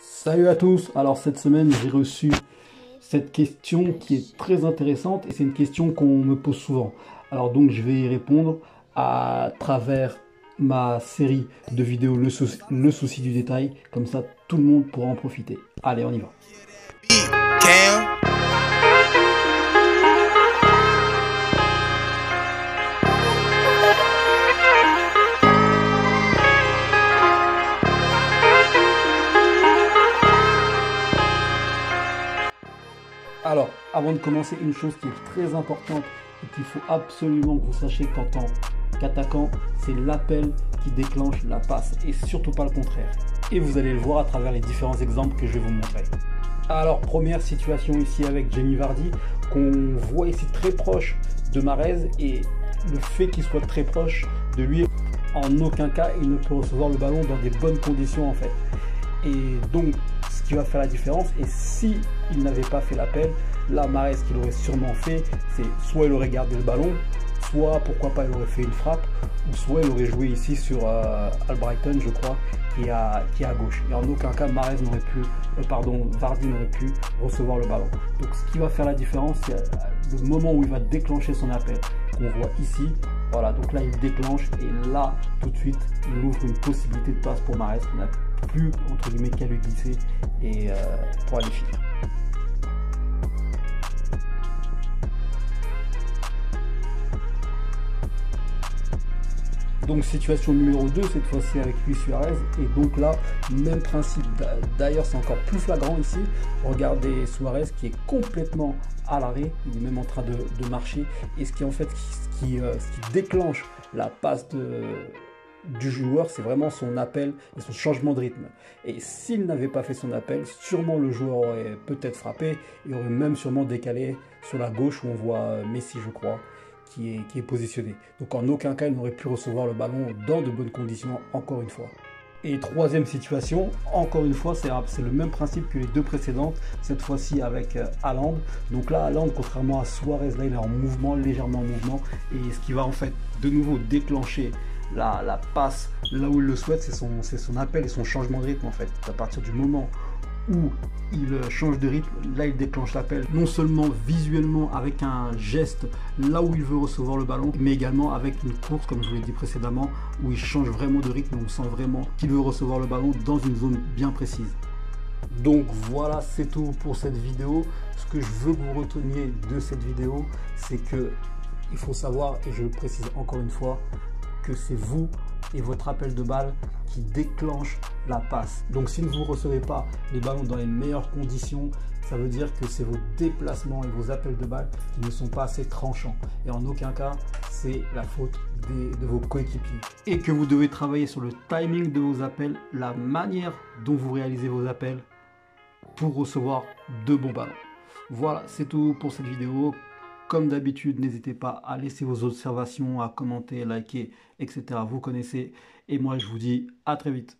Salut à tous, alors cette semaine j'ai reçu cette question qui est très intéressante et c'est une question qu'on me pose souvent. Alors donc je vais y répondre à travers ma série de vidéos le souci du détail, comme ça tout le monde pourra en profiter. Allez, on y va. Alors, avant de commencer, une chose qui est très importante et qu'il faut absolument que vous sachiez qu'en tant qu'attaquant, c'est l'appel qui déclenche la passe et surtout pas le contraire. Et vous allez le voir à travers les différents exemples que je vais vous montrer. Alors, première situation ici avec Jamie Vardy, qu'on voit ici très proche de Mahrez, et le fait qu'il soit très proche de lui, en aucun cas il ne peut recevoir le ballon dans des bonnes conditions en fait. Et donc, ce qui va faire la différence, et si il n'avait pas fait l'appel, là, Mahrez, ce qu'il aurait sûrement fait, c'est soit il aurait gardé le ballon, soit pourquoi pas il aurait fait une frappe, ou soit il aurait joué ici sur Albrighton, je crois, qui est à gauche. Et en aucun cas, Mahrez n'aurait pu, Vardy n'aurait pu recevoir le ballon. Donc, ce qui va faire la différence, c'est le moment où il va déclencher son appel, qu'on voit ici. Voilà, donc là, il déclenche, et là, tout de suite, il ouvre une possibilité de passe pour Mahrez, qui n'a plus, entre guillemets, qu'à lui glisser et pour aller finir. Donc situation numéro 2, cette fois-ci avec Luis Suarez, et donc là, même principe. D'ailleurs, c'est encore plus flagrant ici. Regardez Suarez qui est complètement à l'arrêt, il est même en train de marcher, et ce qui en fait, ce qui déclenche la passe du joueur, c'est vraiment son appel et son changement de rythme. Et s'il n'avait pas fait son appel, sûrement le joueur aurait peut-être frappé, et aurait même sûrement décalé sur la gauche où on voit Messi, je crois, qui est positionné. Donc en aucun cas il n'aurait pu recevoir le ballon dans de bonnes conditions, encore une fois. Et troisième situation, encore une fois, c'est le même principe que les deux précédentes, cette fois-ci avec Haaland. Donc là, Haaland, contrairement à Suarez, là il est en mouvement, légèrement en mouvement, et ce qui va en fait de nouveau déclencher la passe là où il le souhaite, c'est son appel et son changement de rythme en fait. À partir du moment où il change de rythme, là il déclenche l'appel, non seulement visuellement avec un geste là où il veut recevoir le ballon, mais également avec une course, comme je vous l'ai dit précédemment, où il change vraiment de rythme, on sent vraiment qu'il veut recevoir le ballon dans une zone bien précise. Donc voilà, c'est tout pour cette vidéo. Ce que je veux que vous reteniez de cette vidéo, c'est que il faut savoir, et je le précise encore une fois, que c'est vous et votre appel de balle qui déclenche la passe. Donc si vous ne recevez pas les ballons dans les meilleures conditions, ça veut dire que c'est vos déplacements et vos appels de balle qui ne sont pas assez tranchants. Et en aucun cas, c'est la faute de vos coéquipiers. Et que vous devez travailler sur le timing de vos appels, la manière dont vous réalisez vos appels pour recevoir de bons ballons. Voilà, c'est tout pour cette vidéo. Comme d'habitude, n'hésitez pas à laisser vos observations, à commenter, liker, etc. Vous connaissez. Et moi, je vous dis à très vite.